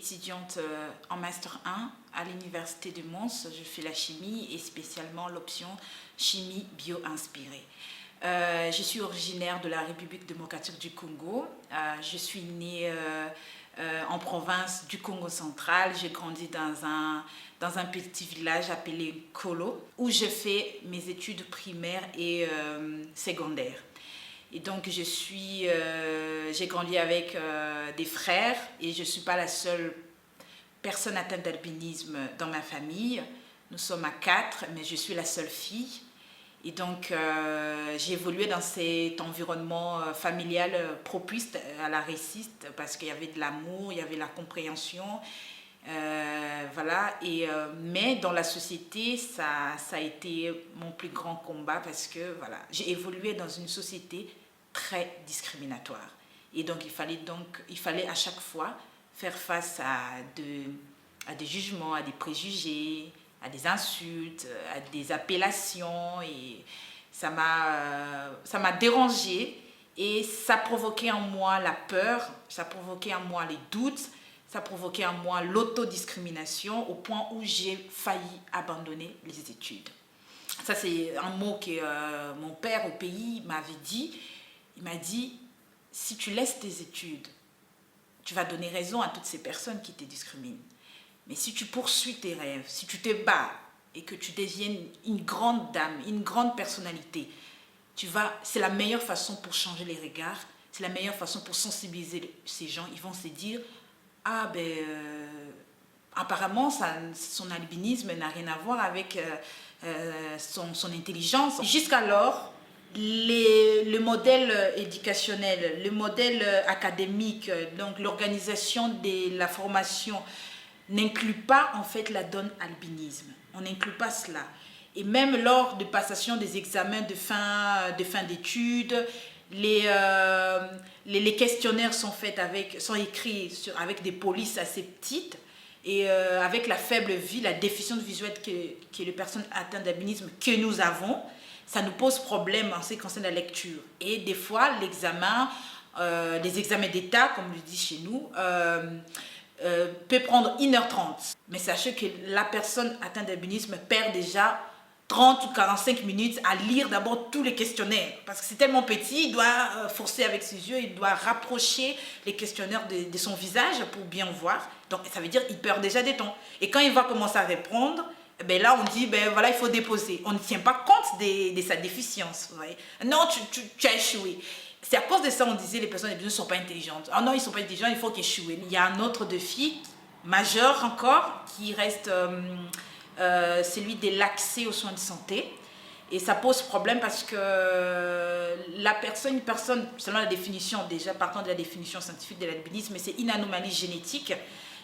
étudiante en Master 1 à l'Université de Mons. Je fais la chimie et spécialement l'option chimie bio-inspirée. Je suis originaire de la République démocratique du Congo. Je suis née en province du Congo central. J'ai grandi dans un petit village appelé Kolo, où je fais mes études primaires et secondaires. Et donc j'ai grandi avec des frères et je ne suis pas la seule personne atteinte d'albinisme dans ma famille. Nous sommes à 4, mais je suis la seule fille. Et donc j'ai évolué dans cet environnement familial propice à la réussite parce qu'il y avait de l'amour, il y avait la compréhension. Voilà. Mais dans la société, ça a été mon plus grand combat parce que voilà, j'ai évolué dans une société très discriminatoire. Et donc il fallait à chaque fois faire face à des jugements, à des préjugés, à des insultes, à des appellations. Et ça m'a dérangée et ça provoquait en moi la peur, ça provoquait en moi les doutes. Ça provoquait en moi l'autodiscrimination au point où j'ai failli abandonner les études. Ça, c'est un mot que mon père au pays m'avait dit. Il m'a dit, si tu laisses tes études, tu vas donner raison à toutes ces personnes qui te discriminent. Mais si tu poursuis tes rêves, si tu te bats et que tu deviennes une grande dame, une grande personnalité, c'est la meilleure façon pour changer les regards, c'est la meilleure façon pour sensibiliser ces gens. Ils vont se dire, ah ben, apparemment son albinisme n'a rien à voir avec son intelligence. Jusqu'alors, le modèle éducationnel, le modèle académique, donc l'organisation de la formation n'inclut pas en fait la donne albinisme. On n'inclut pas cela. Et même lors de passation des examens de fin d'études, les questionnaires sont écrits avec des polices assez petites et avec la faible vue, la déficience visuelle que les personnes atteintes d'albinisme que nous avons, ça nous pose problème en ce qui concerne la lecture. Et des fois, les examens d'État, comme on le dit chez nous, peut prendre 1h30. Mais sachez que la personne atteinte d'albinisme perd déjà 30 ou 45 minutes à lire d'abord tous les questionnaires. Parce que c'est tellement petit, il doit forcer avec ses yeux, il doit rapprocher les questionnaires de son visage pour bien voir. Donc ça veut dire qu'il perd déjà des temps. Et quand il va commencer à répondre, ben là on dit, ben voilà, il faut déposer. On ne tient pas compte de sa déficience. Vous voyez. Non, tu as échoué. C'est à cause de ça on disait les personnes ne sont pas intelligentes. Ah non, ils ne sont pas intelligents, il faut qu'ils échouent. Il y a un autre défi, majeur encore, qui reste... celui de l'accès aux soins de santé. Et ça pose problème parce que une personne, selon la définition, déjà partant de la définition scientifique de l'albinisme, c'est une anomalie génétique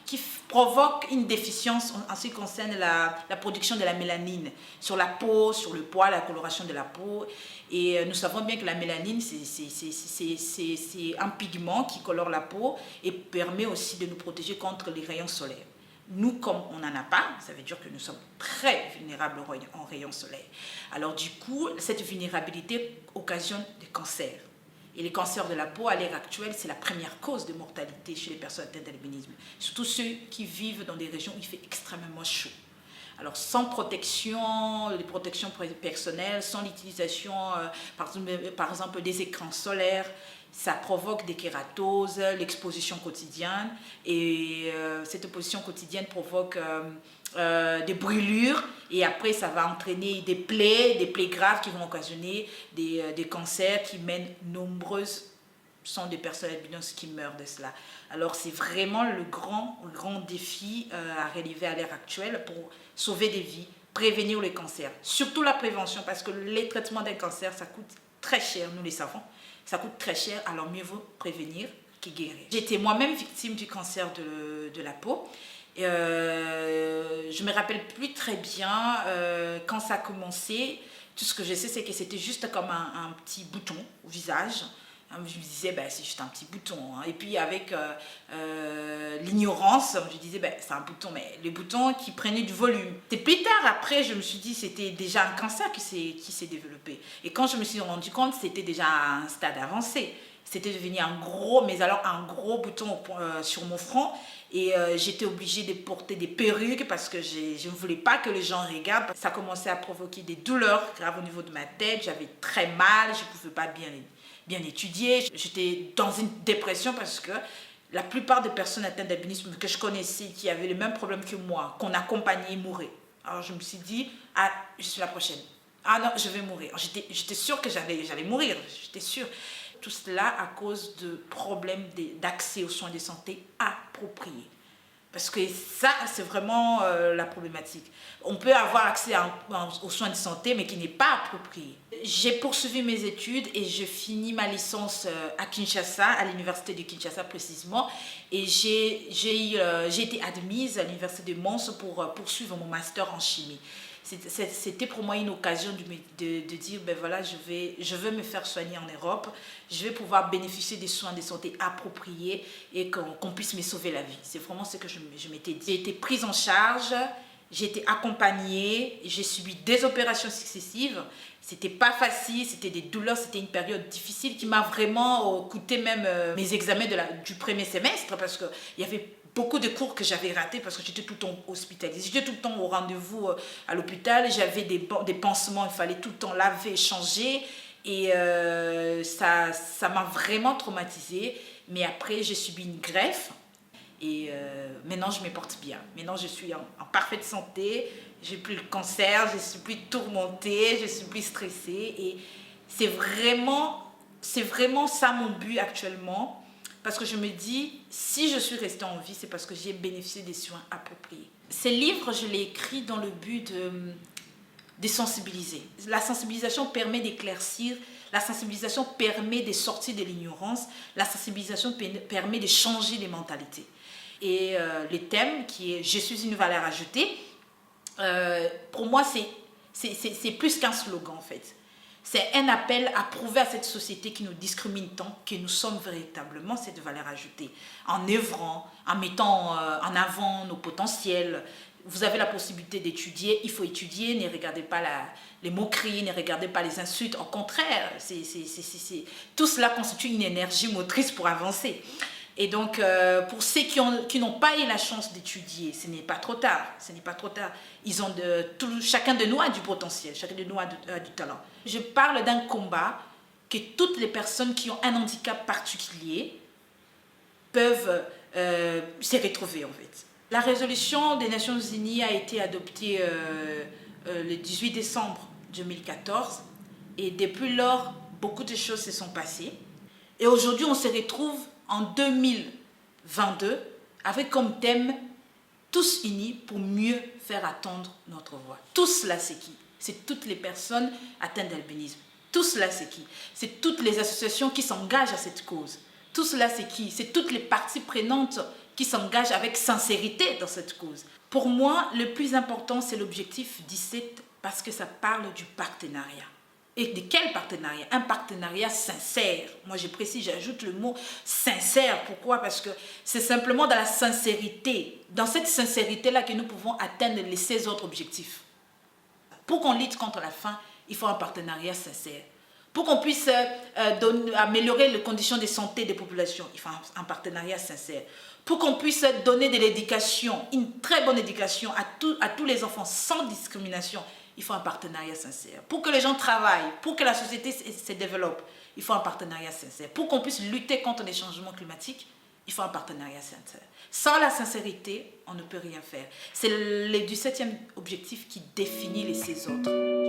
qui provoque une déficience en ce qui concerne la production de la mélanine sur la peau, sur le poil, la coloration de la peau. Et nous savons bien que la mélanine, c'est un pigment qui colore la peau et permet aussi de nous protéger contre les rayons solaires. Nous, comme on n'en a pas, ça veut dire que nous sommes très vulnérables en rayons solaires. Alors du coup, cette vulnérabilité occasionne des cancers. Et les cancers de la peau, à l'heure actuelle, c'est la première cause de mortalité chez les personnes atteintes d'albinisme. Surtout ceux qui vivent dans des régions où il fait extrêmement chaud. Alors sans protection, les protections personnelles, sans l'utilisation, par exemple, des écrans solaires, ça provoque des kératoses, l'exposition quotidienne. Et cette exposition quotidienne provoque des brûlures. Et après, ça va entraîner des plaies graves qui vont occasionner des cancers qui mènent nombreuses sont des personnes albinos qui meurent de cela. Alors c'est vraiment le grand défi à relever à l'heure actuelle pour sauver des vies, prévenir les cancers. Surtout la prévention parce que les traitements d'un cancer, ça coûte très cher, nous les savons. Ça coûte très cher, alors mieux vaut prévenir que guérir. J'étais moi-même victime du cancer de la peau. Je ne me rappelle plus très bien quand ça a commencé. Tout ce que je sais, c'est que c'était juste comme un petit bouton au visage. Je me disais, ben, c'est juste un petit bouton. Hein. Et puis avec l'ignorance, je me disais, ben, c'est un bouton, mais le bouton qui prenait du volume. C'est plus tard, après, je me suis dit, c'était déjà un cancer qui s'est développé. Et quand je me suis rendu compte, c'était déjà à un stade avancé. C'était devenu un gros bouton sur mon front. Et j'étais obligée de porter des perruques parce que je ne voulais pas que les gens regardent. Ça commençait à provoquer des douleurs graves au niveau de ma tête. J'avais très mal, je ne pouvais pas bien étudier. J'étais dans une dépression parce que la plupart des personnes atteintes d'albinisme que je connaissais, qui avaient le même problème que moi, qu'on accompagnait, mouraient. Alors je me suis dit, ah, je suis la prochaine. Ah non, je vais mourir. J'étais sûre que j'allais mourir, j'étais sûre. Tout cela à cause de problèmes d'accès aux soins de santé appropriés. Parce que ça, c'est vraiment la problématique. On peut avoir accès aux soins de santé, mais qui n'est pas approprié. J'ai poursuivi mes études et je finis ma licence à Kinshasa, à l'université de Kinshasa précisément. Et j'ai été admise à l'université de Mons pour poursuivre mon master en chimie. C'était pour moi une occasion de dire, ben voilà, je veux me faire soigner en Europe, je vais pouvoir bénéficier des soins de santé appropriés et qu'on puisse me sauver la vie. C'est vraiment ce que je m'étais dit. J'ai été prise en charge, j'ai été accompagnée, j'ai subi des opérations successives. C'était pas facile, c'était des douleurs, c'était une période difficile qui m'a vraiment coûté même mes examens du premier semestre parce qu'il y avait beaucoup de cours que j'avais ratés parce que j'étais tout le temps hospitalisée. J'étais tout le temps au rendez-vous à l'hôpital. J'avais des pansements, il fallait tout le temps laver, changer. Et ça m'a vraiment traumatisée. Mais après, j'ai subi une greffe. Et maintenant, je me porte bien. Maintenant, je suis en parfaite santé. Je n'ai plus le cancer, je ne suis plus tourmentée, je ne suis plus stressée. Et c'est vraiment ça mon but actuellement. Parce que je me dis, si je suis restée en vie, c'est parce que j'ai bénéficié des soins appropriés. Ces livres, je l'ai écrit dans le but de sensibiliser. La sensibilisation permet d'éclaircir, la sensibilisation permet de sortir de l'ignorance, la sensibilisation permet de changer les mentalités. Et le thème qui est « Je suis une valeur ajoutée », pour moi, c'est plus qu'un slogan en fait. C'est un appel à prouver à cette société qui nous discrimine tant que nous sommes véritablement cette valeur ajoutée. En œuvrant, en mettant en avant nos potentiels. Vous avez la possibilité d'étudier, il faut étudier, ne regardez pas les moqueries, ne regardez pas les insultes. Au contraire, tout cela constitue une énergie motrice pour avancer. Et donc, pour ceux qui n'ont pas eu la chance d'étudier, ce n'est pas trop tard. Ce n'est pas trop tard. Chacun de nous a du potentiel, chacun de nous a du talent. Je parle d'un combat que toutes les personnes qui ont un handicap particulier peuvent se retrouver en fait. La résolution des Nations Unies a été adoptée le 18 décembre 2014 et depuis lors, beaucoup de choses se sont passées. Et aujourd'hui, on se retrouve en 2022 avec comme thème « Tous unis pour mieux faire attendre notre voix ». Tout cela, c'est qui? C'est toutes les personnes atteintes d'albinisme. Tout cela, c'est qui? C'est toutes les associations qui s'engagent à cette cause. Tout cela, c'est qui? C'est toutes les parties prenantes qui s'engagent avec sincérité dans cette cause. Pour moi, le plus important, c'est l'objectif 17 parce que ça parle du partenariat. Et de quel partenariat? Un partenariat sincère. Moi, je précise, j'ajoute le mot sincère. Pourquoi? Parce que c'est simplement dans la sincérité, dans cette sincérité-là que nous pouvons atteindre les 16 autres objectifs. Pour qu'on lutte contre la faim, il faut un partenariat sincère. Pour qu'on puisse améliorer les conditions de santé des populations, il faut un partenariat sincère. Pour qu'on puisse donner de l'éducation, une très bonne éducation à tous les enfants sans discrimination, il faut un partenariat sincère. Pour que les gens travaillent, pour que la société se développe, il faut un partenariat sincère. Pour qu'on puisse lutter contre les changements climatiques, il faut un partenariat sincère. Sans la sincérité, on ne peut rien faire. C'est le 17e objectif qui définit les 16 autres.